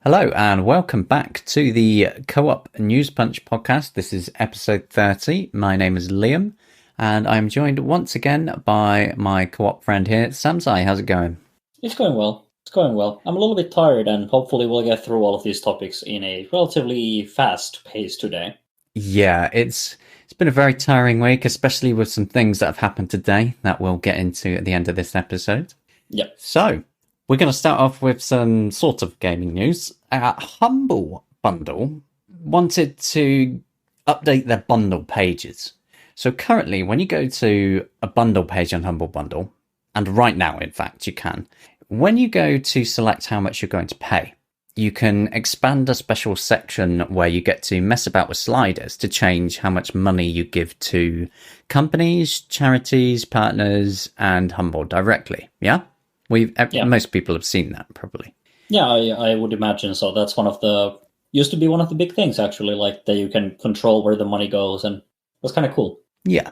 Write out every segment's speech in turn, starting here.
Hello and welcome back to the Co-op News Punch podcast. This is episode 30. My name is Liam and I'm joined once again by my co-op friend here, Samsai. How's it going? It's going well. I'm a little bit tired and hopefully we'll get through all of these topics in a relatively fast pace today. Yeah, it's been a very tiring week, especially with some things that have happened today that we'll get into at the end of this episode. Yep. So, we're going to start off with some sort of gaming news. Humble Bundle wanted to update their bundle pages. So currently, when you go to a bundle page on Humble Bundle, and right now, in fact, you can, when you go to select how much you're going to pay, you can expand a special section where you get to mess about with sliders to change how much money you give to companies, charities, partners, and Humble directly. Yeah? Most people have seen that, probably. Yeah, I would imagine so. That's used to be one of the big things, actually, like that you can control where the money goes, and that's kind of cool. Yeah,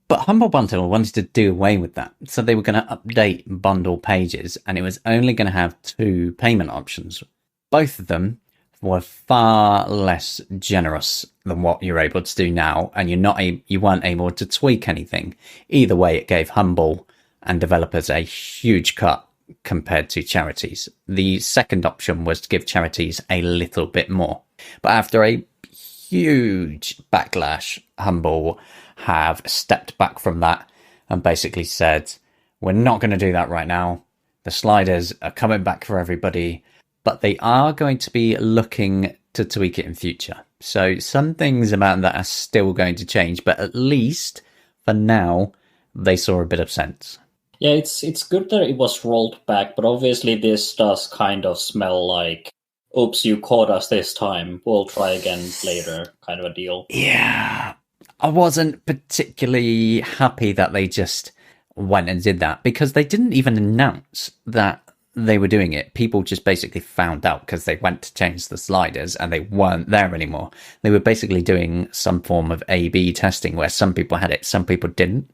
but Humble Bundle wanted to do away with that. So they were going to update bundle pages, and it was only going to have two payment options. Both of them were far less generous than what you're able to do now, and you weren't able to tweak anything. Either way, it gave Humble and developers a huge cut compared to charities. The second option was to give charities a little bit more. But after a huge backlash, Humble have stepped back from that and basically said, we're not going to do that right now. The sliders are coming back for everybody, but they are going to be looking to tweak it in future. So some things about that are still going to change, but at least for now, they saw a bit of sense. Yeah, it's good that it was rolled back, but obviously this does kind of smell like, oops, you caught us this time, we'll try again later kind of a deal. Yeah, I wasn't particularly happy that they just went and did that, because they didn't even announce that they were doing it. People just basically found out because they went to change the sliders and they weren't there anymore. They were basically doing some form of A/B testing where some people had it, some people didn't.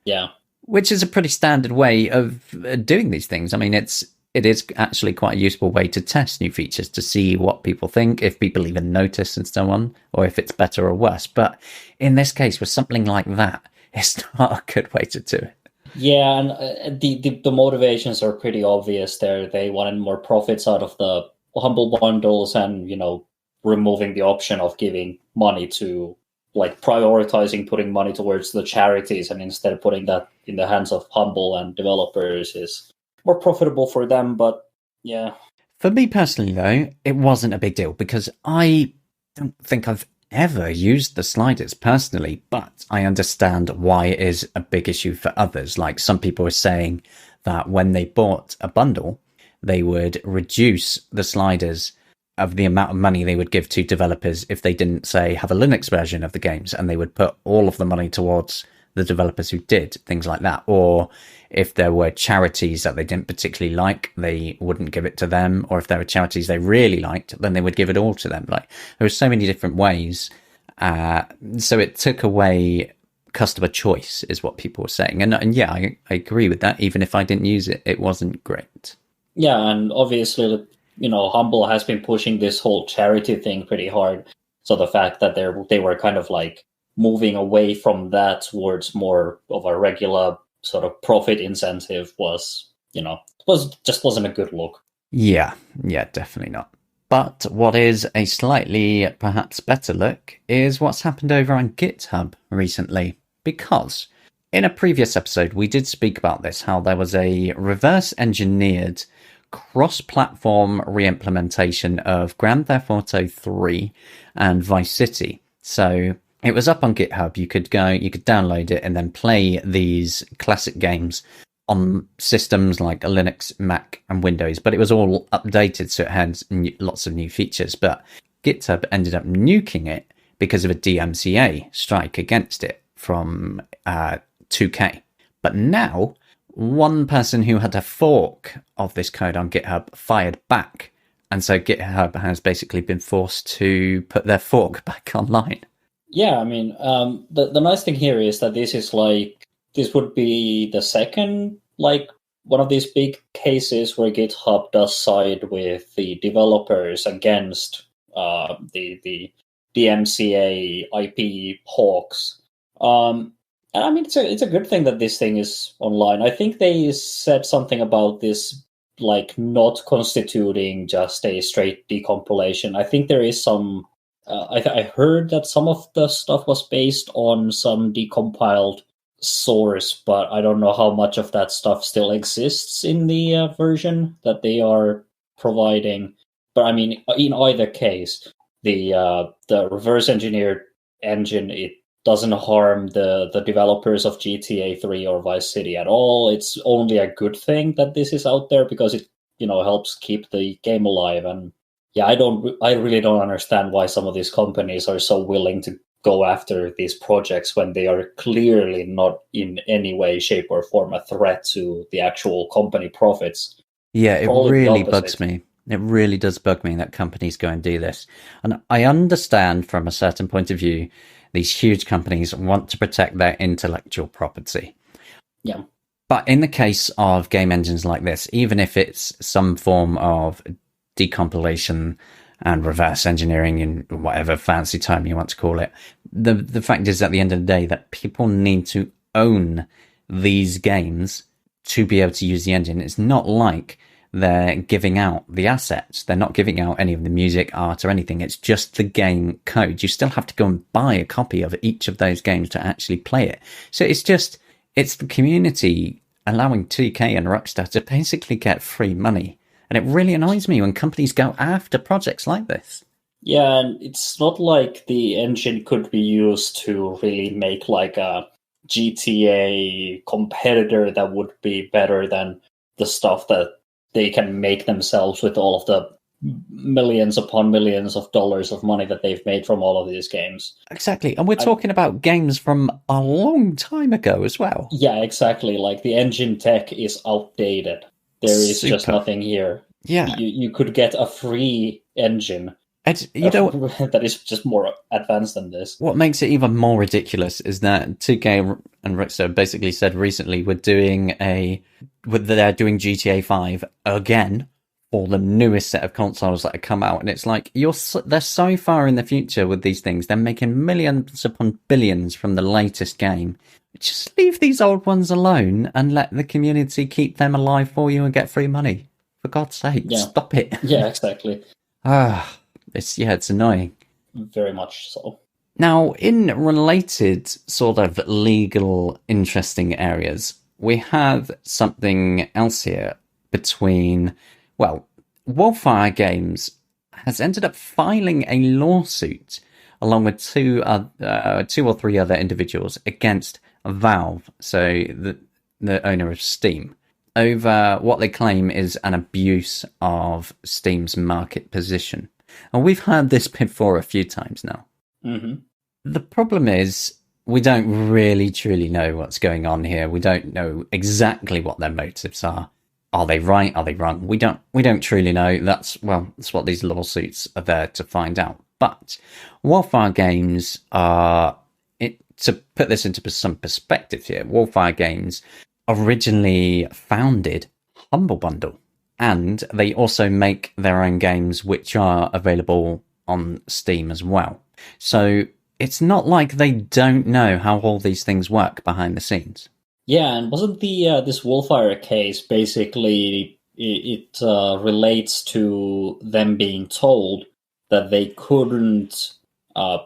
Yeah. Which is a pretty standard way of doing these things. I mean, it is actually quite a useful way to test new features, to see what people think, if people even notice and so on, or if it's better or worse. But in this case, with something like that, it's not a good way to do it. Yeah, and the motivations are pretty obvious there. They wanted more profits out of the Humble Bundles and, removing the option of giving money to, like, prioritizing putting money towards the charities, and instead putting that in the hands of Humble and developers is more profitable for them. But yeah. For me personally, though, it wasn't a big deal because I don't think I've ever used the sliders personally, but I understand why it is a big issue for others. Like, some people are saying that when they bought a bundle, they would reduce the sliders of the amount of money they would give to developers if they didn't, say, have a Linux version of the games, and they would put all of the money towards the developers who did, things like that. Or if there were charities that they didn't particularly like, they wouldn't give it to them. Or if there were charities they really liked, then they would give it all to them. Like, there were so many different ways. So it took away customer choice, is what people were saying. And yeah, I agree with that. Even if I didn't use it, it wasn't great. Yeah, and obviously, Humble has been pushing this whole charity thing pretty hard. So the fact that they were kind of like moving away from that towards more of a regular sort of profit incentive wasn't a good look. Yeah, definitely not. But what is a slightly perhaps better look is what's happened over on GitHub recently. Because in a previous episode, we did speak about this, how there was a reverse engineered cross-platform re-implementation of Grand Theft Auto 3 and Vice City. So it was up on GitHub. You could download it and then play these classic games on systems like Linux, Mac, and Windows. But it was all updated, so it had lots of new features. But GitHub ended up nuking it because of a DMCA strike against it from 2K. But now, one person who had a fork of this code on GitHub fired back. And so GitHub has basically been forced to put their fork back online. Yeah, I mean, the nice thing here is that this would be the second, one of these big cases where GitHub does side with the developers against the DMCA IP hawks. And I mean, it's a good thing that this thing is online. I think they said something about this, like not constituting just a straight decompilation. I think there is some. I heard that some of the stuff was based on some decompiled source, but I don't know how much of that stuff still exists in the version that they are providing. But I mean, in either case, the reverse engineered engine, it doesn't harm the developers of GTA 3 or Vice City at all. It's only a good thing that this is out there because it, helps keep the game alive. And yeah, I really don't understand why some of these companies are so willing to go after these projects when they are clearly not in any way, shape, or form a threat to the actual company profits. Yeah, it really bugs me. It really does bug me that companies go and do this. And I understand from a certain point of view, these huge companies want to protect their intellectual property. Yeah. But in the case of game engines like this, even if it's some form of decompilation and reverse engineering in whatever fancy term you want to call it, the fact is at the end of the day that people need to own these games to be able to use the engine. It's not like they're giving out the assets. They're not giving out any of the music, art, or anything. It's just the game code. You still have to go and buy a copy of each of those games to actually play it. So it's the community allowing 2K and Rockstar to basically get free money. And it really annoys me when companies go after projects like this. Yeah, and it's not like the engine could be used to really make like a GTA competitor that would be better than the stuff that they can make themselves with all of the millions upon millions of dollars of money that they've made from all of these games. Exactly. And we're talking about games from a long time ago as well. Yeah, exactly. Like the engine tech is outdated. There is just nothing here. Yeah. You could get a free engine that is just more advanced than this. What makes it even more ridiculous is that 2K and Rockstar basically said recently they're doing GTA 5 again for the newest set of consoles that have come out, and it's like they're so far in the future with these things. They're making millions upon billions from the latest game. Just leave these old ones alone and let the community keep them alive for you and get free money. For God's sake, stop it. Yeah, exactly. It's annoying. Very much so. Now, in related sort of legal interesting areas, we have something else here between, Wolfire Games has ended up filing a lawsuit along with two or three other individuals against Valve, so the owner of Steam, over what they claim is an abuse of Steam's market position. And we've heard this before a few times now. Mm-hmm. The problem is we don't really truly know what's going on here. We don't know exactly what their motives are. Are they right? Are they wrong? We don't truly know. That's what these lawsuits are there to find out. But Wolfire Games to put this into some perspective here, Wolfire Games originally founded Humble Bundle, and they also make their own games which are available on Steam as well. So it's not like they don't know how all these things work behind the scenes. Yeah, and wasn't this Wolfire case basically it relates to them being told that they couldn't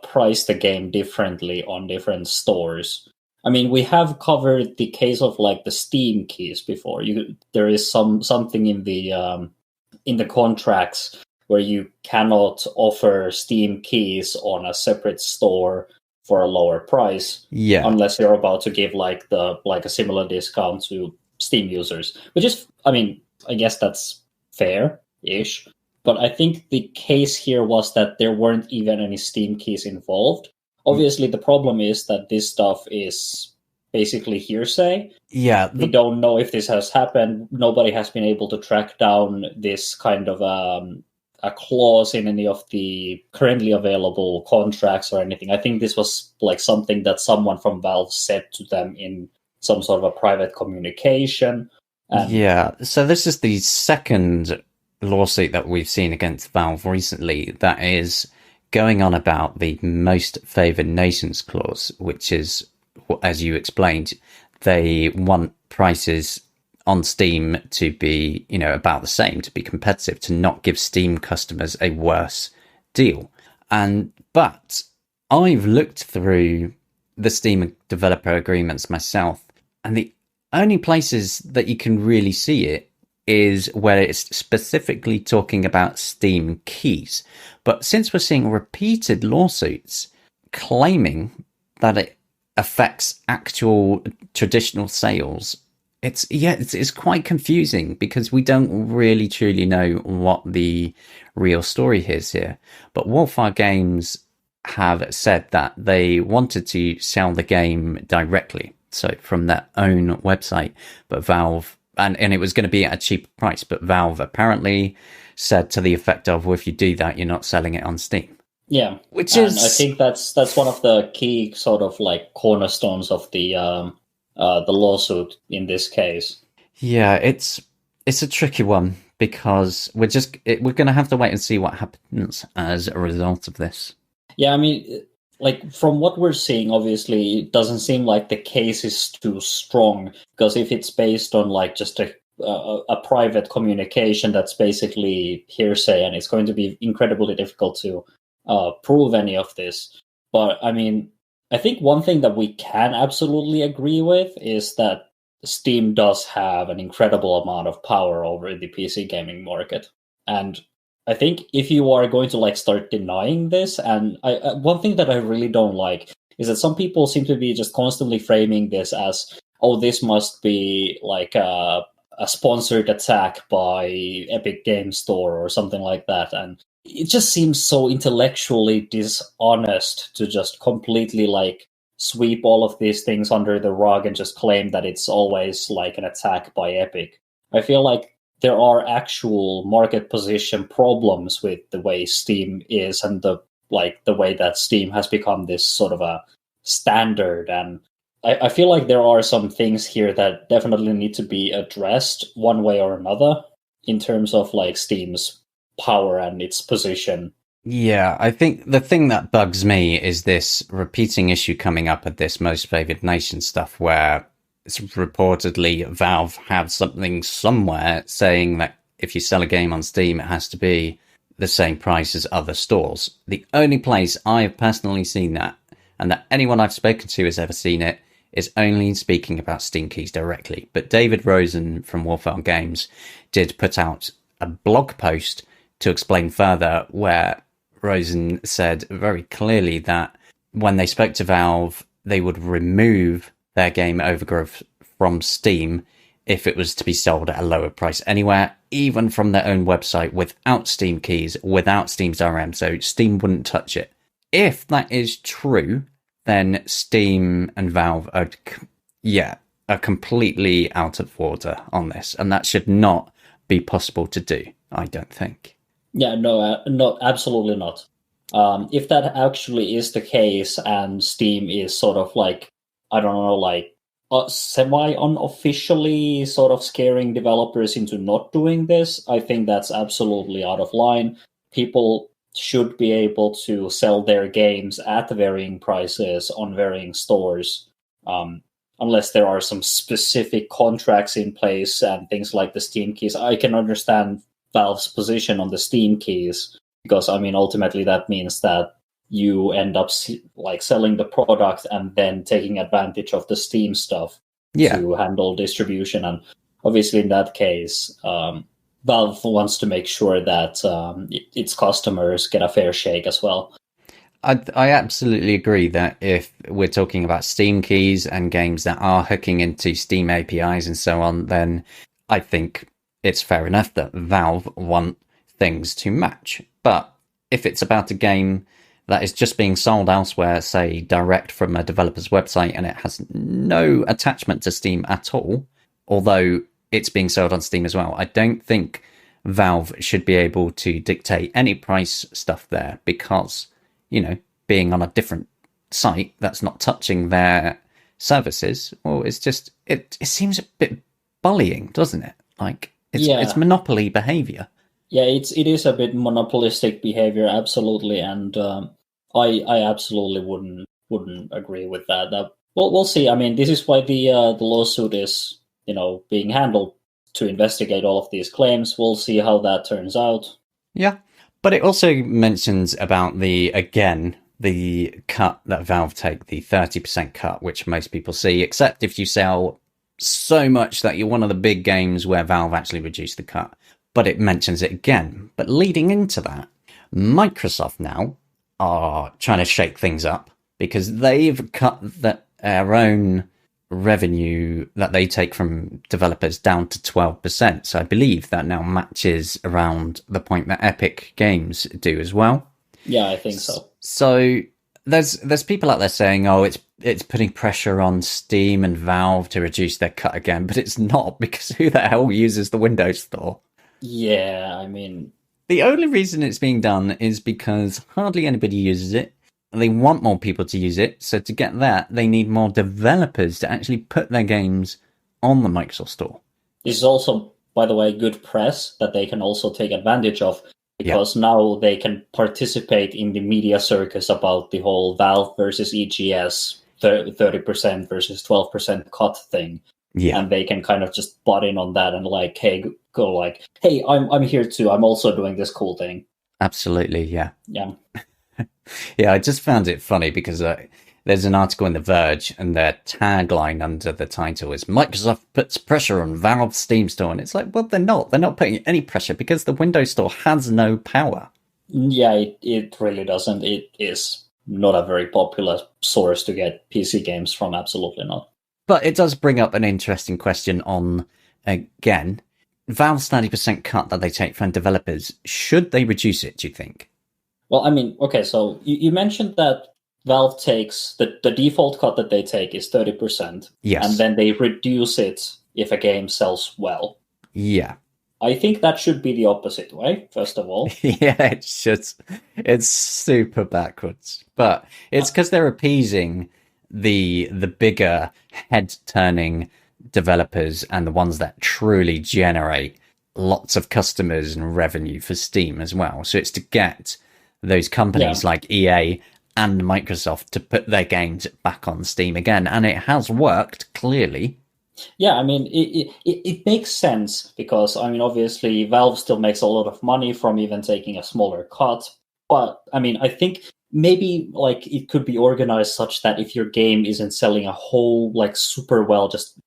price the game differently on different stores? I mean, we have covered the case of like the Steam keys before. There is something in the contracts where you cannot offer Steam keys on a separate store for a lower price, unless you're about to give like a similar discount to Steam users. Which is, I mean, I guess that's fair-ish. But I think the case here was that there weren't even any Steam keys involved. Obviously, the problem is that this stuff is basically hearsay. Yeah. We don't know if this has happened. Nobody has been able to track down this kind of a clause in any of the currently available contracts or anything. I think this was like something that someone from Valve said to them in some sort of a private communication. Yeah, so this is the second lawsuit that we've seen against Valve recently that is going on about the most favored nations clause, which is, as you explained, they want prices on Steam to be, about the same, to be competitive, to not give Steam customers a worse deal. But I've looked through the Steam developer agreements myself, and the only places that you can really see it is where it's specifically talking about Steam keys. But since we're seeing repeated lawsuits claiming that it affects actual traditional sales, it's quite confusing because we don't really truly know what the real story is here. But Wolfire Games have said that they wanted to sell the game directly, so from their own website, but Valve, and it was going to be at a cheaper price, but Valve apparently said to the effect of, well, if you do that, you're not selling it on Steam. Yeah, which and is, I think that's one of the key sort of like cornerstones of the lawsuit in this case. Yeah, it's a tricky one because we're going to have to wait and see what happens as a result of this. Yeah, I mean, like from what we're seeing, obviously, it doesn't seem like the case is too strong, because if it's based on like just a private communication, that's basically hearsay, and it's going to be incredibly difficult to prove any of this. But I mean, I think one thing that we can absolutely agree with is that Steam does have an incredible amount of power over the PC gaming market. And I think if you are going to like start denying this, and one thing that I really don't like is that some people seem to be just constantly framing this as, oh, this must be like a sponsored attack by Epic Games Store or something like that. And it just seems so intellectually dishonest to just completely like sweep all of these things under the rug and just claim that it's always like an attack by Epic. I feel like there are actual market position problems with the way Steam is, and the way that Steam has become this sort of a standard. And I feel like there are some things here that definitely need to be addressed one way or another in terms of like Steam's power and its position. Yeah, I think the thing that bugs me is this repeating issue coming up at this most favored nation stuff, where it's reportedly Valve have something somewhere saying that if you sell a game on Steam, it has to be the same price as other stores. The only place I've personally seen that, and that anyone I've spoken to has ever seen it, is only speaking about Steam keys directly. But David Rosen from Wolfire Games did put out a blog post to explain further, where Rosen said very clearly that when they spoke to Valve, they would remove their game Overgrowth from Steam if it was to be sold at a lower price anywhere, even from their own website, without Steam keys, without Steam's RM, so Steam wouldn't touch it. If that is true, then Steam and Valve are completely out of order on this, and that should not be possible to do, I don't think. Yeah, no, absolutely not. If that actually is the case, and Steam is sort of like, I don't know, like semi-unofficially sort of scaring developers into not doing this, I think that's absolutely out of line. People should be able to sell their games at varying prices on varying stores, unless there are some specific contracts in place and things like the Steam keys. I can understand Valve's position on the Steam keys, because I mean, ultimately that means that you end up like selling the product and then taking advantage of the Steam stuff to handle distribution. And obviously in that case, Valve wants to make sure that its customers get a fair shake as well. I absolutely agree that if we're talking about Steam keys and games that are hooking into Steam APIs and so on, then I think it's fair enough that Valve want things to match. But if it's about a game that is just being sold elsewhere, say direct from a developer's website, and it has no attachment to Steam at all, although it's being sold on Steam as well, I don't think Valve should be able to dictate any price stuff there, because, being on a different site that's not touching their services, well, it's just, it seems a bit bullying, doesn't it? Like it's Yeah, monopoly behavior. yeah, it is a bit monopolistic behavior, absolutely, and I absolutely wouldn't agree with that. Well, we'll see. I mean, this is why the lawsuit is being handled to investigate all of these claims. We'll see how that turns out. Yeah. But it also mentions about the cut that Valve take, the 30% cut, which most people see, except if you sell so much that you're one of the big games where Valve actually reduced the cut. But it mentions it again. But leading into that, Microsoft now are trying to shake things up because they've cut their own revenue that they take from developers down to 12%. So I believe that now matches around the point that Epic Games do as well. Yeah, I think so. So there's people out there saying, oh, it's putting pressure on Steam and Valve to reduce their cut again, but it's not, because who the hell uses the Windows Store? Yeah, I mean, the only reason it's being done is because hardly anybody uses it. They want more people to use it, so to get that, they need more developers to actually put their games on the Microsoft Store. This is also, by the way, good press that they can also take advantage of, because now they can participate in the media circus about the whole Valve versus EGS 30% versus 12% cut thing. Yeah. And they can kind of just butt in on that and hey, I'm here too. I'm also doing this cool thing. Absolutely, yeah. Yeah. Yeah, I just found it funny because there's an article in The Verge and their tagline under the title is Microsoft puts pressure on Valve's Steam Store. And it's like, well, they're not. They're not putting any pressure because the Windows Store has no power. Yeah, it really doesn't. It is not a very popular source to get PC games from. Absolutely not. But it does bring up an interesting question on, again, Valve's 30% cut that they take from developers. Should they reduce it, do you think? Well, I mean, okay, so you mentioned that Valve takes, the default cut that they take is 30%. Yes. And then they reduce it if a game sells well. Yeah. I think that should be the opposite way, first of all. Yeah, it's super backwards. But it's because they're appeasing the bigger head-turning developers and the ones that truly generate lots of customers and revenue for Steam as well. So it's to get those companies like EA and Microsoft to put their games back on Steam again. And it has worked, clearly. Yeah, I mean, it makes sense because, I mean, obviously Valve still makes a lot of money from even taking a smaller cut. But, I mean, I think maybe like it could be organized such that if your game isn't selling a whole like super well, just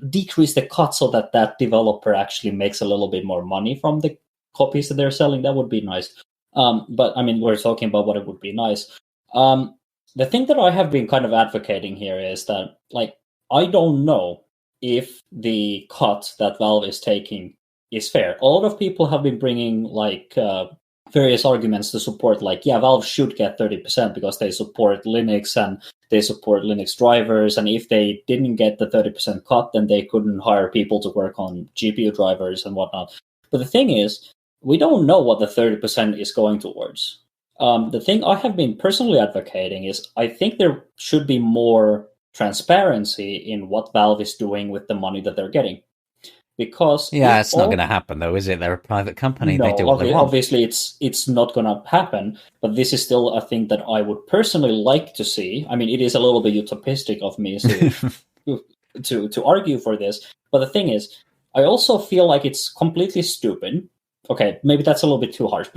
decrease the cut so that that developer actually makes a little bit more money from the copies that they're selling. That would be nice. But I mean, we're talking about what it would be nice. The thing that I have been kind of advocating here is that, like, I don't know if the cut that Valve is taking is fair. A lot of people have been bringing like various arguments to support, like, yeah, Valve should get 30% because they support Linux and they support Linux drivers. And if they didn't get the 30% cut, then they couldn't hire people to work on GPU drivers and whatnot. But the thing is, we don't know what the 30% is going towards. The thing I have been personally advocating is I think there should be more transparency in what Valve is doing with the money that they're getting. Because it's not going to happen, though, is it? They're a private company. No, they do what they want. Obviously, it's not going to happen. But this is still a thing that I would personally like to see. I mean, it is a little bit utopistic of me to argue for this. But the thing is, I also feel like it's completely stupid. Okay, maybe that's a little bit too harsh.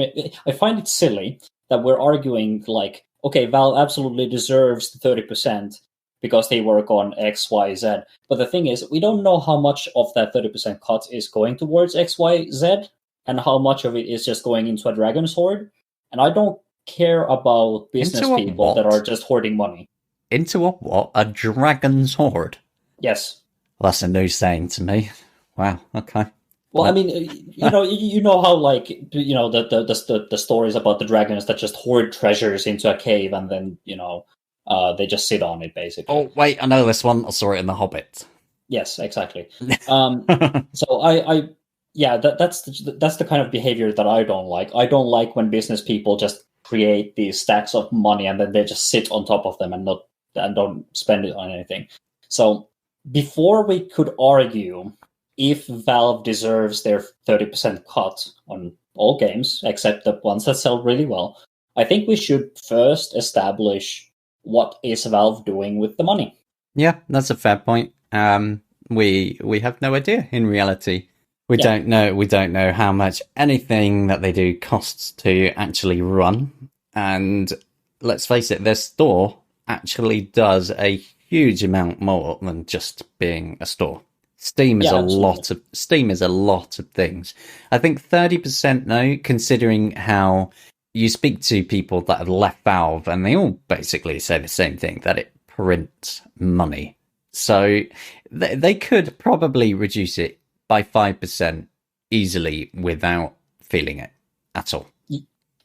I find it silly that we're arguing like, okay, Valve absolutely deserves the 30% because they work on X, Y, Z. But the thing is, we don't know how much of that 30% cut is going towards X, Y, Z, and how much of it is just going into a dragon's hoard. And I don't care about business people that are just hoarding money. Into a what? A dragon's hoard? Yes. Well, that's a new saying to me. Wow, okay. Well, I mean, you know how, like, the stories about the dragons that just hoard treasures into a cave and then, they just sit on it, basically. Oh, wait, I know this one. I saw it in The Hobbit. Yes, exactly. So that's the kind of behavior that I don't like. I don't like when business people just create these stacks of money and then they just sit on top of them and don't spend it on anything. So before we could argue if Valve deserves their 30% cut on all games, except the ones that sell really well, I think we should first establish what is Valve doing with the money. Yeah, that's a fair point. We have no idea in reality. We don't know how much anything that they do costs to actually run. And let's face it, their store actually does a huge amount more than just being a store. Steam is a lot of things. I think 30% though, considering how you speak to people that have left Valve, and they all basically say the same thing, that it prints money. So they could probably reduce it by 5% easily without feeling it at all.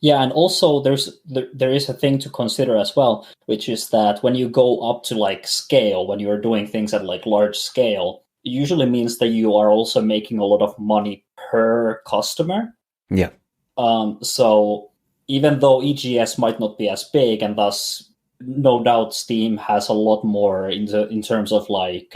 Yeah, and also there is a thing to consider as well, which is that when you go up to like scale, when you're doing things at like large scale, it usually means that you are also making a lot of money per customer. Yeah. So even though EGS might not be as big, and thus no doubt Steam has a lot more in terms of like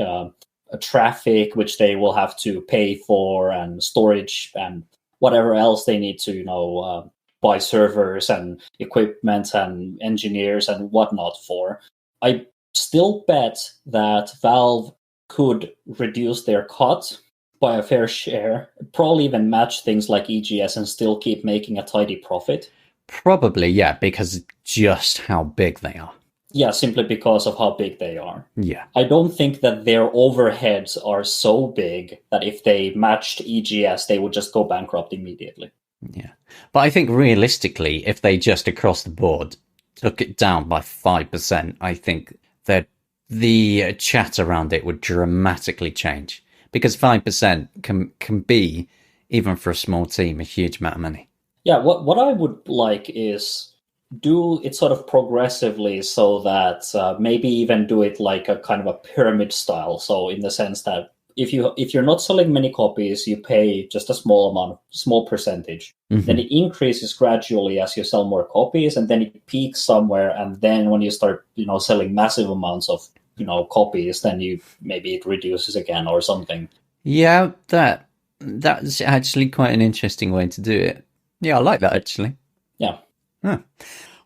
traffic, which they will have to pay for, and storage and whatever else they need to, buy servers and equipment and engineers and whatnot for. I still bet that Valve could reduce their cut by a fair share, probably even match things like EGS and still keep making a tidy profit. Probably, yeah, because just how big they are. Yeah, simply because of how big they are. Yeah. I don't think that their overheads are so big that if they matched EGS, they would just go bankrupt immediately. Yeah. But I think realistically, if they just across the board took it down by 5%, I think that the chat around it would dramatically change. Because 5% can be, even for a small team, a huge amount of money. Yeah, what I would like is do it sort of progressively, so that maybe even do it like a kind of a pyramid style. So in the sense that if you're not selling many copies, you pay just a small percentage. Mm-hmm. Then it increases gradually as you sell more copies, and then it peaks somewhere. And then when you start, selling massive amounts of, copies, then maybe it reduces again or something. Yeah, that's actually quite an interesting way to do it. Yeah, I like that actually. Yeah. Huh.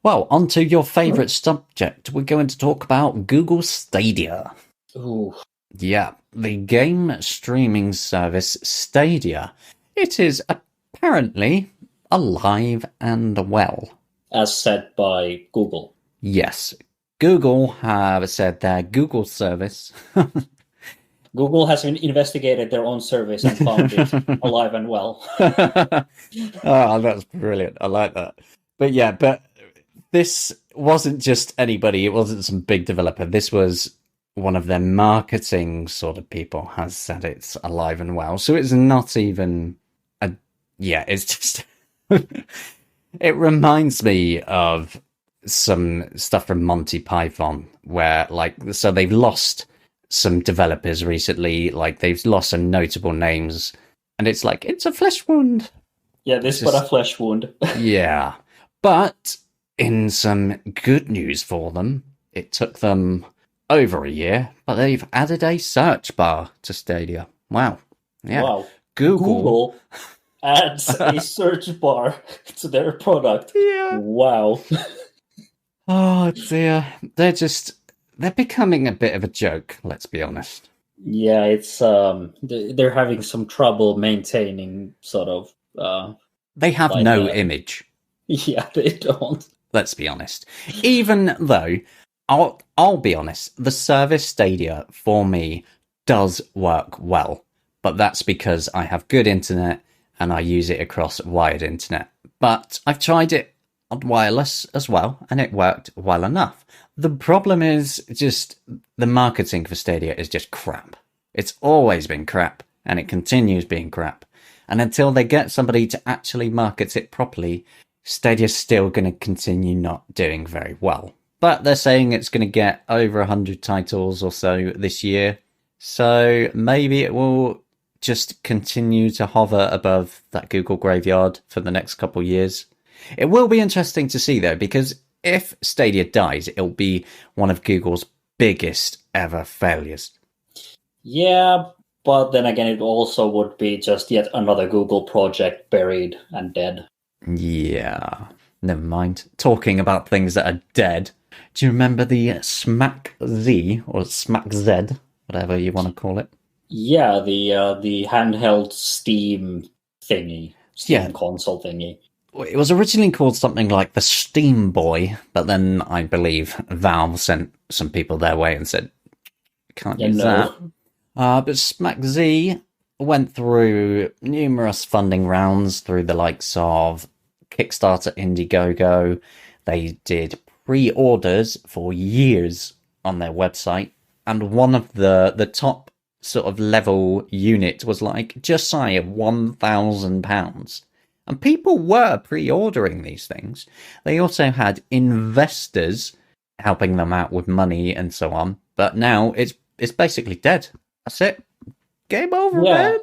Well, on to your favourite subject. We're going to talk about Google Stadia. Ooh. Yeah, the game streaming service Stadia. It is apparently alive and well. As said by Google. Yes, Google have said their Google service. Google has investigated their own service and found it alive and well. Oh, that's brilliant. I like that. But this wasn't just anybody. It wasn't some big developer. This was one of their marketing sort of people has said it's alive and well. So it's not even it's just, it reminds me of some stuff from Monty Python where so they've lost some developers recently, like they've lost some notable names, and it's like, it's a flesh wound. Yeah, this was a flesh wound. Yeah. But in some good news for them, it took them over a year, but they've added a search bar to Stadia. Wow. Yeah. Wow. Google adds a search bar to their product. Yeah. Wow. Oh dear. They're becoming a bit of a joke, let's be honest. Yeah, it's they're having some trouble maintaining sort of they have no image. Yeah, they don't. Let's be honest. Even though I'll be honest, the service Stadia for me does work well, but that's because I have good internet and I use it across wired internet. But I've tried it on wireless as well, and it worked well enough. The problem is just the marketing for Stadia is just crap. It's always been crap, and it continues being crap. And until they get somebody to actually market it properly, Stadia's still going to continue not doing very well. But they're saying it's going to get over 100 titles or so this year. So maybe it will just continue to hover above that Google graveyard for the next couple of years. It will be interesting to see, though, because if Stadia dies, it'll be one of Google's biggest ever failures. Yeah, but then again, it also would be just yet another Google project buried and dead. Yeah, never mind. Talking about things that are dead. Do you remember the SmachZ or SmachZ, whatever you want to call it? Yeah, the handheld Steam thingy, Yeah, Steam console thingy. it was originally called something like the Steam Boy, but then I believe Valve sent some people their way and said, can't Yeah, use that. no. But SmachZ went through numerous funding rounds through the likes of Kickstarter, Indiegogo. They did pre-orders for years on their website, and one of the top sort of level unit was like just shy of £1,000. And people were pre-ordering these things. They also had investors helping them out with money and so on. But now it's basically dead. That's it. Game over, Yeah, man.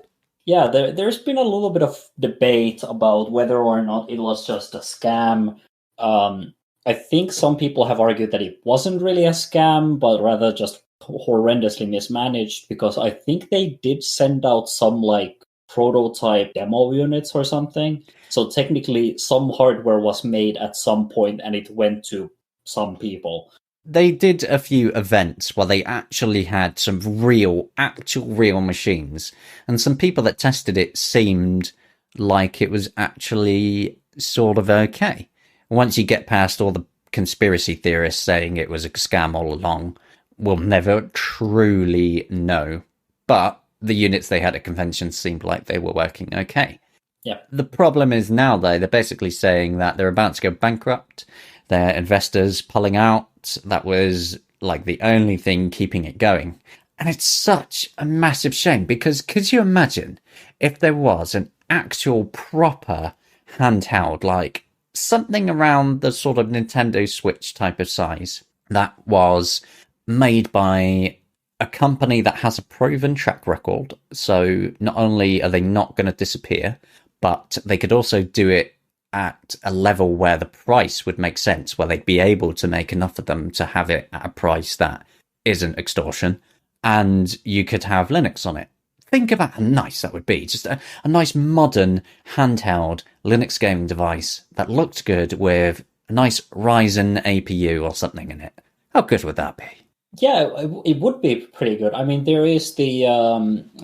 yeah. There's been a little bit of debate about whether or not it was just a scam. I think some people have argued that it wasn't really a scam, but rather just horrendously mismanaged, because I think they did send out some like prototype demo units or something. So technically, some hardware was made at some point and it went to some people. They did a few events where they actually had some actual real machines, and some people that tested it seemed like it was actually sort of okay. Once you get past all the conspiracy theorists saying it was a scam all along, we'll never truly know. But the units they had at conventions seemed like they were working okay. Yeah. The problem is now, though, they're basically saying that they're about to go bankrupt. Their investors pulling out. That was like the only thing keeping it going. And it's such a massive shame, because could you imagine if there was an actual proper handheld, like something around the sort of Nintendo Switch type of size, that was made by a company that has a proven track record. So not only are they not going to disappear, but they could also do it at a level where the price would make sense, where they'd be able to make enough of them to have it at a price that isn't extortion, and you could have Linux on it. Think about how nice that would be. Just a nice modern handheld Linux gaming device that looked good with a nice Ryzen APU or something in it. How good would that be? Yeah, it would be pretty good. I mean, there is the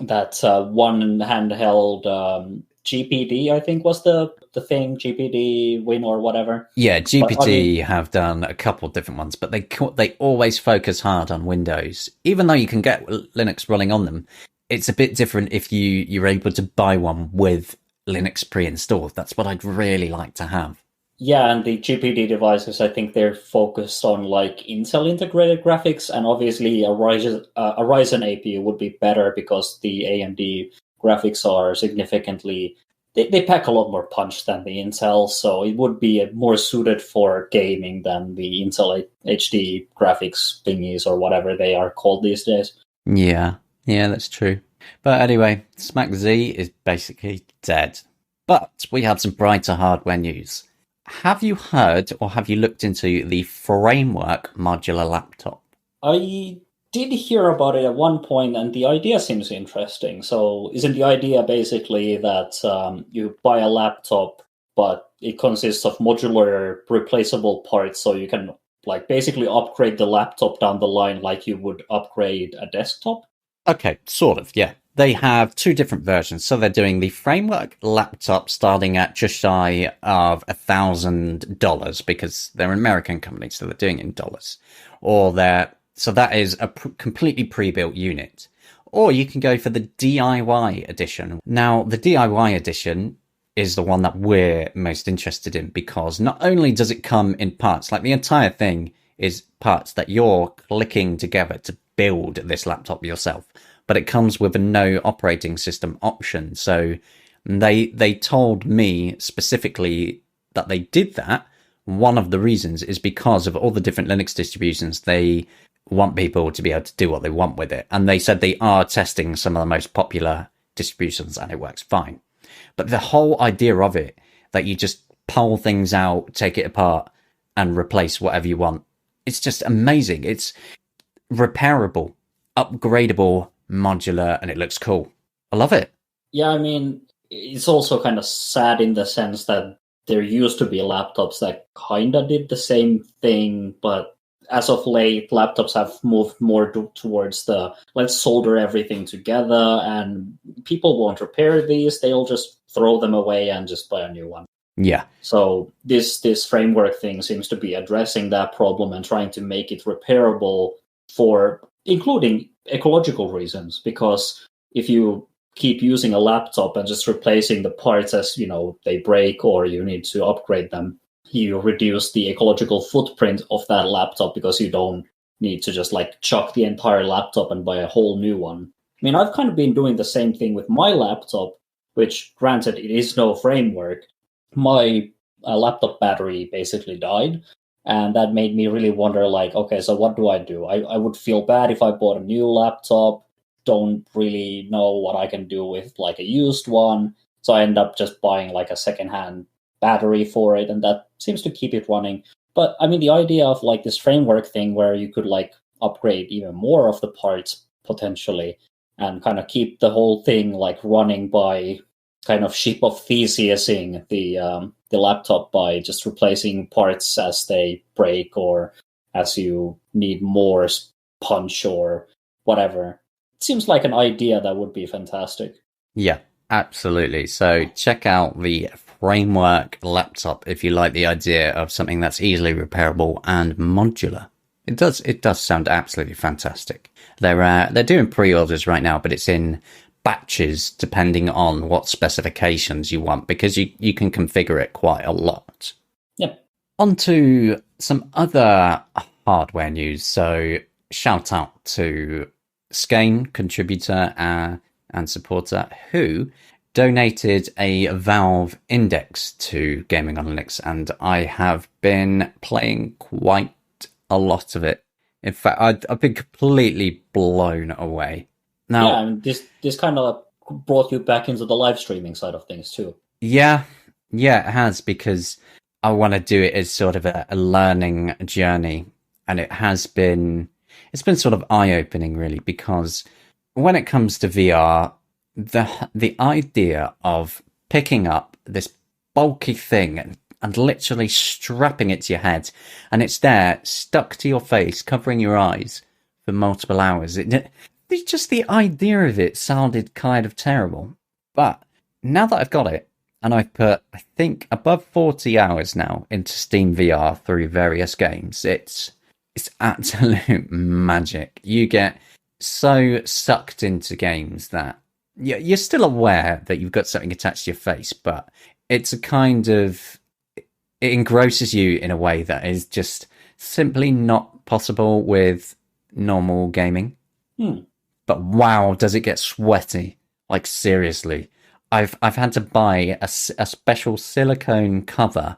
that one handheld GPD, I think was the thing, GPD Win or whatever. Yeah, But I GPT mean, have done a couple of different ones, but they always focus hard on Windows. Even though you can get Linux running on them, it's a bit different if you're able to buy one with Linux pre-installed. That's what I'd really like to have. yeah, and the GPD devices, I think they're focused on like Intel integrated graphics, and obviously a Ryzen APU would be better because the AMD graphics are significantly they pack a lot more punch than the Intel, so it would be more suited for gaming than the Intel HD graphics thingies or whatever they are called these days. Yeah, that's true. But anyway, SmachZ is basically dead. But we have some brighter hardware news. Have you heard or have you looked into the Framework modular laptop? I did hear about it at one point, and the idea seems interesting. So, isn't the idea basically that you buy a laptop, but it consists of modular replaceable parts, so you can like basically upgrade the laptop down the line like you would upgrade a desktop? Okay, sort of, yeah. They have two different versions. So they're doing the Framework laptop starting at just shy of $1,000 because they're an American company, so they're doing it in dollars. So that is a completely pre-built unit. Or you can go for the DIY edition. Now, the DIY edition is the one that we're most interested in, because not only does it come in parts, like the entire thing is parts that you're clicking together to build this laptop yourself, but it comes with a no operating system option. So they told me specifically that they did that. One of the reasons is because of all the different Linux distributions. They want people to be able to do what they want with it. And they said they are testing some of the most popular distributions and it works fine. But the whole idea of it, that you just pull things out, take it apart and replace whatever you want, it's just amazing. It's repairable, upgradable modular, and it looks cool. I love it. Yeah, I mean, it's also kind of sad in the sense that there used to be laptops that kind of did the same thing, but as of late, laptops have moved more towards the let's solder everything together, and people won't repair these. They'll just throw them away and just buy a new one. Yeah. So this framework thing seems to be addressing that problem and trying to make it repairable for including ecological reasons, because if you keep using a laptop and just replacing the parts as they break or you need to upgrade them, you reduce the ecological footprint of that laptop because you don't need to just like chuck the entire laptop and buy a whole new one. I mean, I've kind of been doing the same thing with my laptop, which granted it is no framework. My laptop battery basically died, and that made me really wonder, like, okay, so what do? I would feel bad if I bought a new laptop, don't really know what I can do with like a used one, so I end up just buying like a secondhand battery for it, and that seems to keep it running. But I mean, the idea of like this framework thing where you could like upgrade even more of the parts potentially and kind of keep the whole thing like running by kind of ship of Theseusing the laptop by just replacing parts as they break or as you need more punch or whatever. It seems like an idea that would be fantastic. Yeah, absolutely. So check out the framework laptop if you like the idea of something that's easily repairable and modular. It does sound absolutely fantastic. They're doing pre-orders right now, but it's in batches depending on what specifications you want, because you can configure it quite a lot. Yeah. On to some other hardware news. So shout out to Skane, contributor and supporter, who donated a Valve Index to Gaming on Linux, and I have been playing quite a lot of it. In fact, I've been completely blown away. Now, yeah, I mean, this kind of brought you back into the live streaming side of things too. Yeah, it has, because I want to do it as sort of a learning journey, and it's been sort of eye-opening, really, because when it comes to VR, the idea of picking up this bulky thing and literally strapping it to your head, and it's there, stuck to your face, covering your eyes for multiple hours. Just the idea of it sounded kind of terrible. But now that I've got it, and I've put, I think, above 40 hours now into Steam VR through various games, it's absolute magic. You get so sucked into games that you're still aware that you've got something attached to your face, but it's a kind of, it engrosses you in a way that is just simply not possible with normal gaming. But wow, does it get sweaty? Like, seriously. I've had to buy a special silicone cover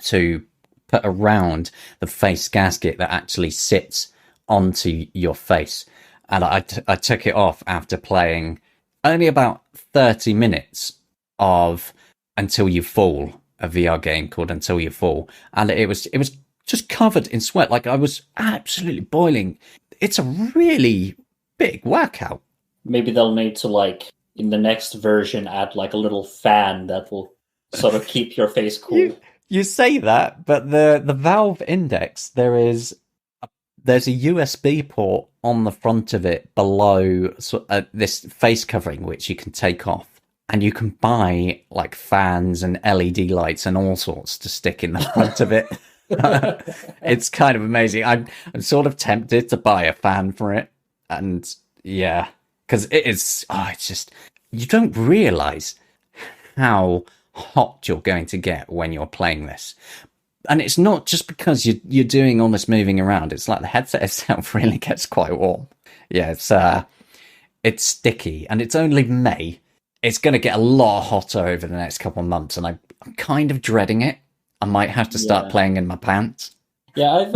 to put around the face gasket that actually sits onto your face. And I took it off after playing only about 30 minutes of Until You Fall, a VR game called Until You Fall. And it was just covered in sweat. Like, I was absolutely boiling. It's a really big workout. Maybe they'll need to, like, in the next version, add like a little fan that will sort of keep your face cool. You say that, but the Valve Index, there's a USB port on the front of it below this face covering, which you can take off, and you can buy like fans and LED lights and all sorts to stick in the front of it. It's kind of amazing. I'm sort of tempted to buy a fan for it. And yeah, because it is, it's just, you don't realize how hot you're going to get when you're playing this. And it's not just because you're doing all this moving around. It's like the headset itself really gets quite warm. Yeah, it's sticky, and it's only May. It's going to get a lot hotter over the next couple of months, and I'm kind of dreading it. I might have to start playing in my pants. Yeah,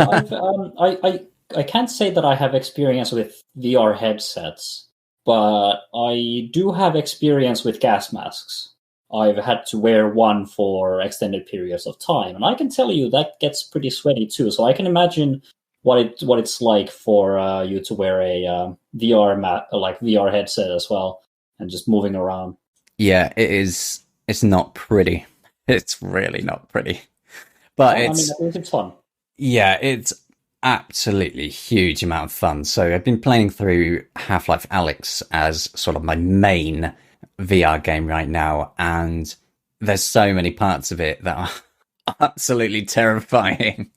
I can't say that I have experience with VR headsets, but I do have experience with gas masks. I've had to wear one for extended periods of time, and I can tell you that gets pretty sweaty too. So I can imagine what it's like for you to wear a VR like VR headset as well, and just moving around. Yeah, it is. It's not pretty. It's really not pretty. But I mean, I think it's fun. yeah, it's absolutely huge amount of fun. So I've been playing through Half-Life Alyx as sort of my main VR game right now, and there's so many parts of it that are absolutely terrifying.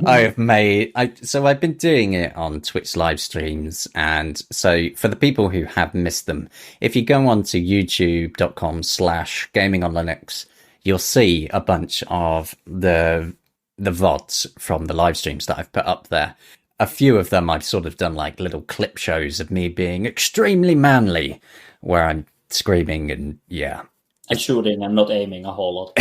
I've been doing it on Twitch live streams, and so for the people who have missed them, if you go on to youtube.com/gaming on Linux, you'll see a bunch of the VODs from the live streams that I've put up there. A few of them I've sort of done like little clip shows of me being extremely manly, where I'm screaming and and shooting and not aiming a whole lot.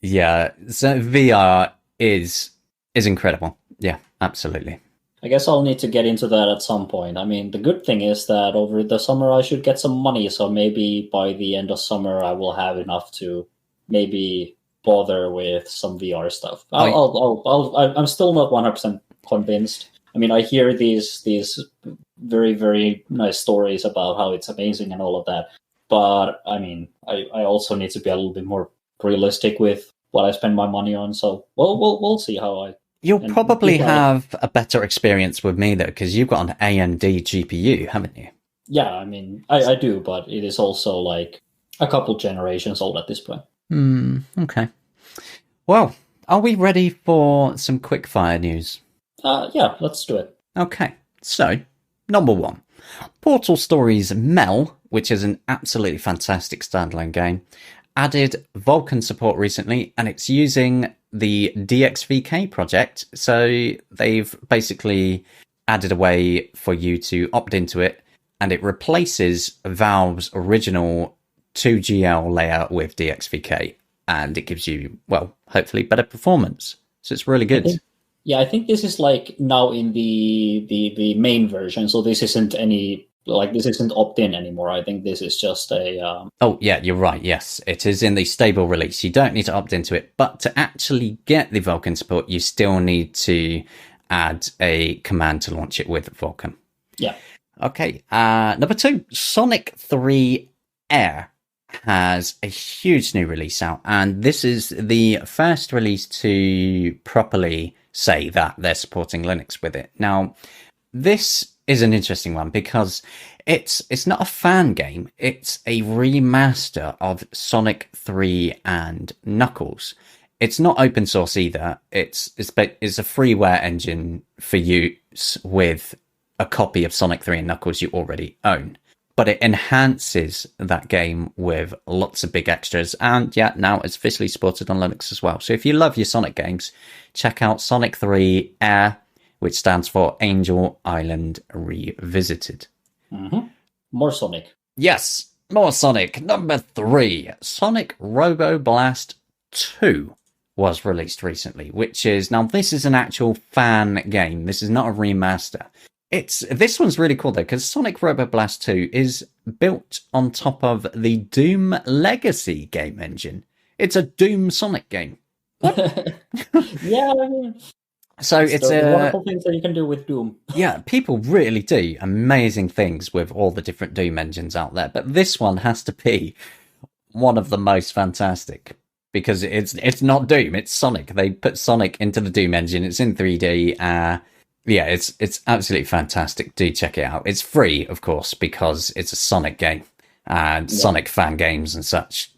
Yeah, so VR is incredible. Yeah, absolutely. I guess I'll need to get into that at some point. I mean, the good thing is that over the summer I should get some money, so maybe by the end of summer I will have enough to maybe bother with some VR stuff. I'm still not 100% convinced. I mean, I hear these very, very nice stories about how it's amazing and all of that. But I mean, I also need to be a little bit more realistic with what I spend my money on. So we'll see how I. You'll probably have a better experience with me though, because you've got an AMD GPU, haven't you? Yeah, I mean, I do, but it is also like a couple generations old at this point. Okay. Well, are we ready for some quickfire news? Yeah, let's do it. Okay, so number 1. Portal Stories Mel, which is an absolutely fantastic standalone game, added Vulkan support recently, and it's using the DXVK project. So they've basically added a way for you to opt into it, and it replaces Valve's original 2GL layout with DXVK, and it gives you, well, hopefully better performance. So it's really good. I think this is like now in the main version, so this isn't this isn't opt-in anymore. I think this is just a... Oh, yeah, you're right. Yes, it is in the stable release. You don't need to opt into it, but to actually get the Vulkan support, you still need to add a command to launch it with Vulkan. Yeah. Okay, number 2, Sonic 3 Air has a huge new release out, and this is the first release to properly say that they're supporting Linux with it. Now, this is an interesting one because it's not a fan game, it's a remaster of Sonic 3 and Knuckles. It's not open source either. It's a freeware engine for use with a copy of Sonic 3 and Knuckles you already own. But it enhances that game with lots of big extras. And yeah, now it's officially supported on Linux as well. So if you love your Sonic games, check out Sonic 3 Air, which stands for Angel Island Revisited. Mm-hmm. More Sonic. Yes, more Sonic. Number 3, Sonic Robo Blast 2 was released recently, which is, now this is an actual fan game. This is not a remaster. This one's really cool though, because Sonic Robo Blast 2 is built on top of the Doom Legacy game engine. It's a Doom Sonic game. Yeah, I mean, so it's wonderful things that you can do with Doom. Yeah, people really do amazing things with all the different Doom engines out there, but this one has to be one of the most fantastic because it's not Doom, it's Sonic. They put Sonic into the Doom engine. It's in 3D. Yeah, it's absolutely fantastic. Do check it out. It's free, of course, because it's a Sonic game, and Sonic fan games and such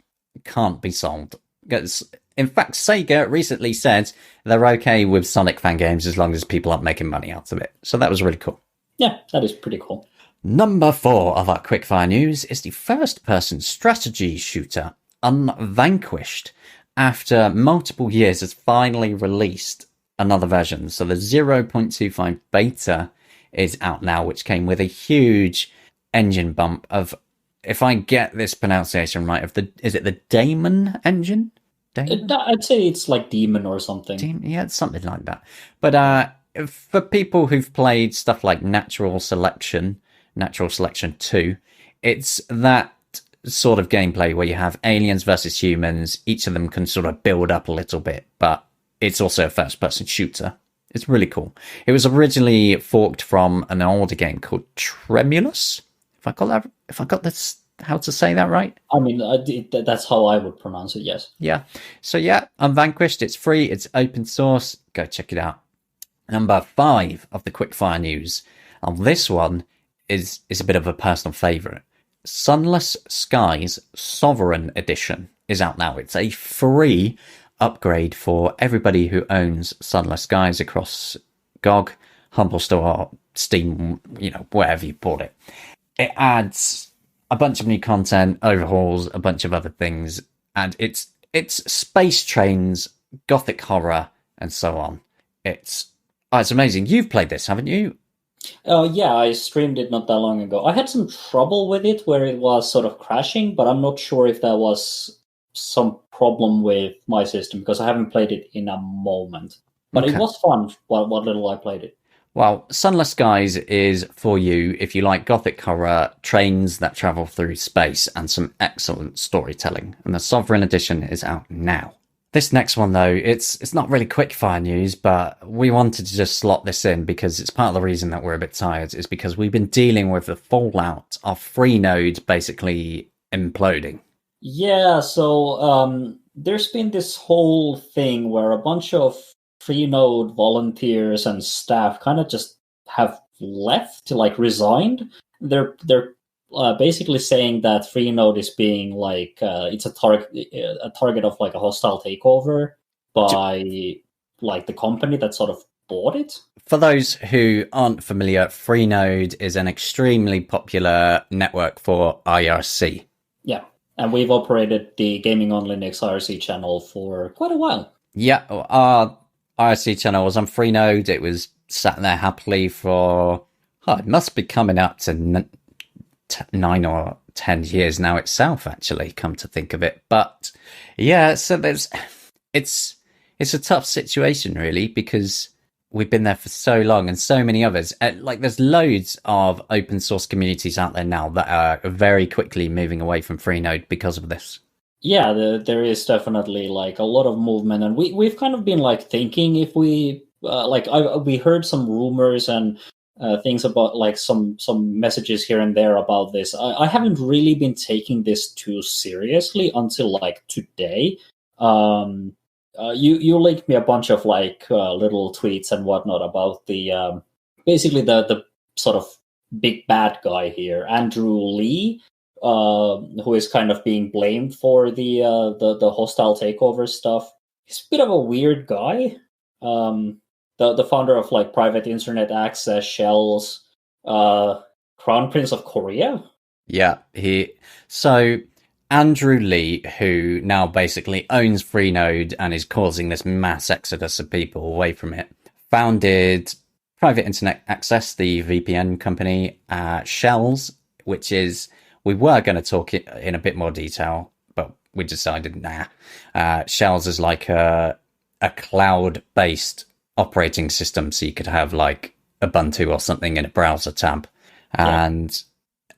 can't be sold. In fact, Sega recently said they're okay with Sonic fan games as long as people aren't making money out of it. So that was really cool. Yeah, that is pretty cool. Number 4 of our quickfire news is the first-person strategy shooter Unvanquished. After multiple years, has finally released another version. So the 0.25 beta is out now, which came with a huge engine bump of, if I get this pronunciation right, is it the Daemon engine? Daemon? I'd say it's like Demon or something. Yeah, it's something like that. But for people who've played stuff like Natural Selection 2, it's that sort of gameplay where you have aliens versus humans. Each of them can sort of build up a little bit, but it's also a first-person shooter. It's really cool. It was originally forked from an older game called Tremulous. If I got this, how to say that right? I mean, that's how I would pronounce it. Yes. Yeah. So yeah, Unvanquished. It's free. It's open source. Go check it out. Number 5 of the quickfire news. And this one is a bit of a personal favourite. Sunless Skies Sovereign Edition is out now. It's a free upgrade for everybody who owns Sunless Skies across GOG, Humble Store, Steam, wherever you bought it. It adds a bunch of new content, overhauls, a bunch of other things, and it's space trains, gothic horror, and so on. It's amazing. You've played this, haven't you? Yeah, I streamed it not that long ago. I had some trouble with it where it was sort of crashing, but I'm not sure if that was some problem with my system because I haven't played it in a moment. But It was fun, what little I played it. Well, Sunless Skies is for you if you like gothic horror, trains that travel through space, and some excellent storytelling. And the Sovereign Edition is out now. This next one, though, it's not really quickfire news, but we wanted to just slot this in because it's part of the reason that we're a bit tired, is because we've been dealing with the fallout of Freenode basically imploding. Yeah, so there's been this whole thing where a bunch of Freenode volunteers and staff kind of just have left, like resigned. They're basically saying that Freenode is being like it's a target of like a hostile takeover by like the company that sort of bought it. For those who aren't familiar, Freenode is an extremely popular network for IRC. Yeah, and we've operated the Gaming on Linux IRC channel for quite a while. Yeah, our IRC channel was on Freenode. It was sat there happily for, it must be coming up to 9 or 10 years now itself, actually, come to think of it. But yeah, so it's a tough situation, really, because we've been there for so long and so many others. Like, there's loads of open source communities out there now that are very quickly moving away from Freenode because of this. Yeah, there is definitely like a lot of movement, and we've kind of been like thinking if we we heard some rumors and things about like some messages here and there about this. I haven't really been taking this too seriously until like today. You linked me a bunch of like little tweets and whatnot about the basically the sort of big bad guy here, Andrew Lee. Who is kind of being blamed for the hostile takeover stuff. He's a bit of a weird guy. The founder of like Private Internet Access, Shells, Crown Prince of Korea. Yeah, so Andrew Lee, who now basically owns Freenode and is causing this mass exodus of people away from it, founded Private Internet Access, the VPN company, Shells, which is, we were going to talk it in a bit more detail, but we decided, nah. Shells is like a cloud-based operating system, so you could have like Ubuntu or something in a browser tab. Yeah. And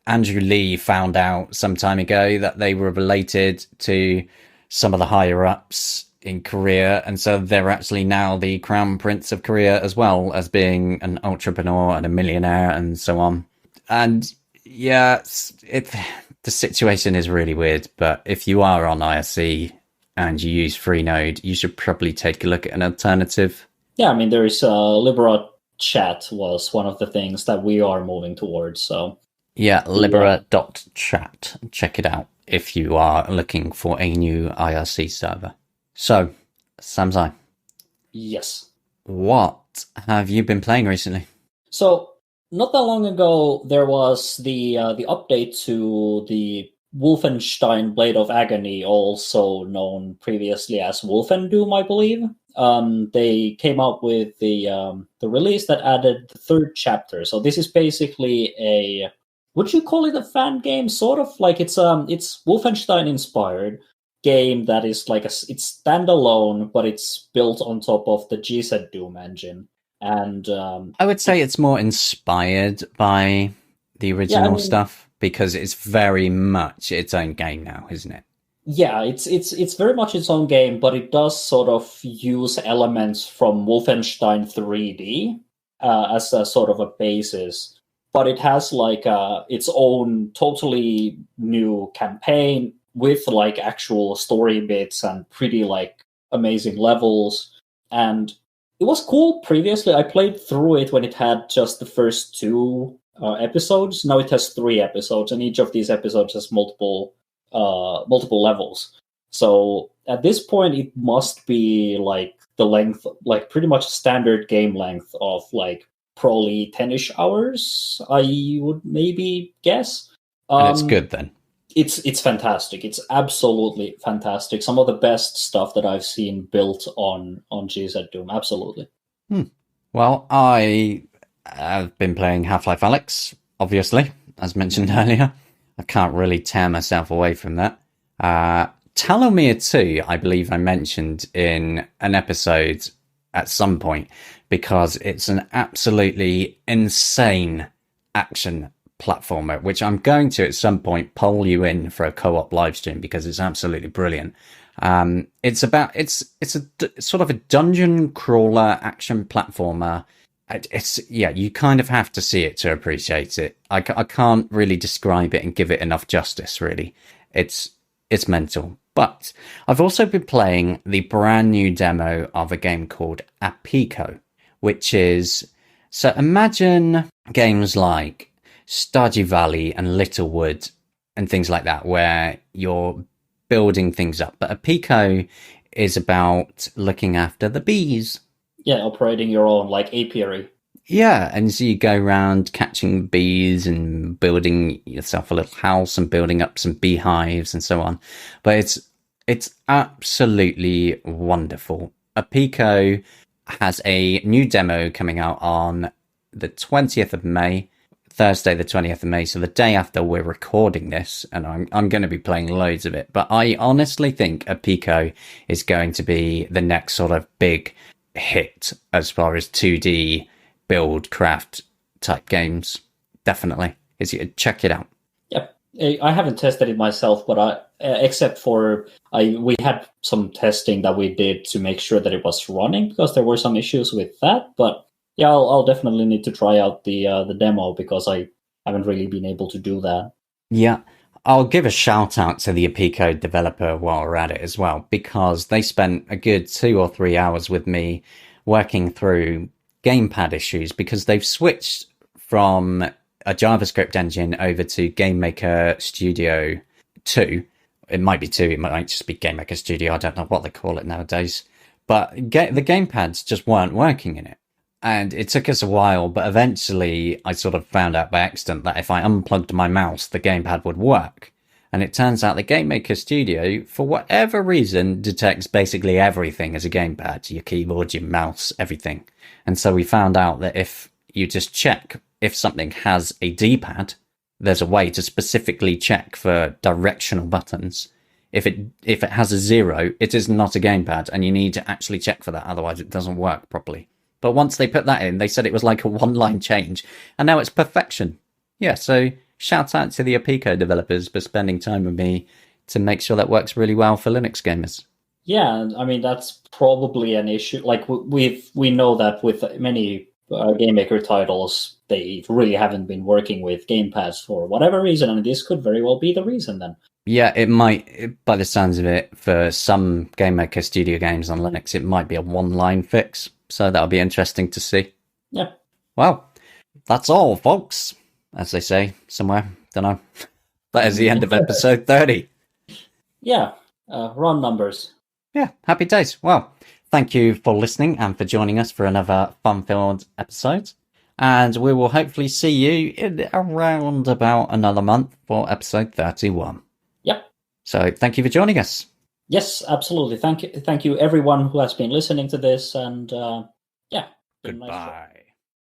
Andrew Lee found out some time ago that they were related to some of the higher-ups in Korea, and so they're actually now the Crown Prince of Korea as well as being an entrepreneur and a millionaire and so on. And yeah, the situation is really weird, but if you are on IRC and you use Freenode, you should probably take a look at an alternative. Yeah, I mean, there is Libera.Chat was one of the things that we are moving towards. So yeah, Libera.Chat. Check it out if you are looking for a new IRC server. So, Samsai. Yes. What have you been playing recently? So, not that long ago, there was the update to the Wolfenstein Blade of Agony, also known previously as Wolfendoom, I believe. They came out with the release that added the third chapter. So this is basically would you call it a fan game? Sort of like it's Wolfenstein inspired game that is like it's standalone, but it's built on top of the GZ Doom engine. And I would say it's more inspired by the original stuff because it's very much its own game now, isn't it? Yeah, it's very much its own game, but it does sort of use elements from Wolfenstein 3D as a sort of a basis. But it has like its own totally new campaign with like actual story bits and pretty like amazing levels. And it was cool previously. I played through it when it had just the first two episodes. Now it has three episodes, and each of these episodes has multiple levels. So at this point, it must be like the length, like pretty much standard game length of like probably 10-ish hours, I would maybe guess. And it's good then. It's fantastic. It's absolutely fantastic. Some of the best stuff that I've seen built on GZ Doom. Absolutely. Well, I have been playing Half-Life Alyx, obviously, as mentioned earlier. I can't really tear myself away from that. Telomere 2, I believe I mentioned in an episode at some point, because it's an absolutely insane action platformer, which I'm going to at some point poll you in for a co-op live stream because it's absolutely brilliant. It's a sort of a dungeon crawler action platformer. You kind of have to see it to appreciate it. I can't really describe it and give it enough justice, really. It's mental. But I've also been playing the brand new demo of a game called Apico, which is... So imagine games like Stardew Valley and Littlewood and things like that, where you're building things up. But Apico is about looking after the bees. Yeah, operating your own like apiary. Yeah, and so you go around catching bees and building yourself a little house and building up some beehives and so on. But it's absolutely wonderful. Apico has a new demo coming out on the 20th of May, Thursday the 20th of May, so the day after we're recording this, and I'm going to be playing loads of it. But I honestly think Apico is going to be the next sort of big hit as far as 2D build craft type games. Definitely. Check it out. Yep. I haven't tested it myself, but we had some testing that we did to make sure that it was running because there were some issues with that. But yeah, I'll definitely need to try out the demo because I haven't really been able to do that. Yeah. I'll give a shout out to the Apico developer while we're at it as well, because they spent a good 2 or 3 hours with me working through gamepad issues, because they've switched from a JavaScript engine over to GameMaker Studio 2. It might be 2, it might just be GameMaker Studio, I don't know what they call it nowadays. But the gamepads just weren't working in it. And it took us a while, but eventually I sort of found out by accident that if I unplugged my mouse, the gamepad would work. And it turns out the GameMaker Studio, for whatever reason, detects basically everything as a gamepad. Your keyboard, your mouse, everything. And so we found out that if you just check if something has a D-pad, there's a way to specifically check for directional buttons. If it has a 0, it is not a gamepad, and you need to actually check for that, otherwise it doesn't work properly. But once they put that in, they said it was like a one-line change, and now it's perfection. Yeah, so shout out to the Apico developers for spending time with me to make sure that works really well for Linux gamers. Yeah, I mean, that's probably an issue. Like, we know that with many Game Maker titles, they really haven't been working with gamepads for whatever reason, and this could very well be the reason then. Yeah, it might, by the sounds of it, for some Game Maker Studio games on Linux, it might be a one-line fix. So that'll be interesting to see. Yeah. Well, that's all, folks, as they say somewhere. Don't know. That is the end of episode 30. Yeah, run numbers. Yeah, happy days. Well, thank you for listening and for joining us for another fun-filled episode. And we will hopefully see you in around about another month for episode 31. Yep. So thank you for joining us. Yes, absolutely. Thank you everyone who has been listening to this, and yeah. Goodbye.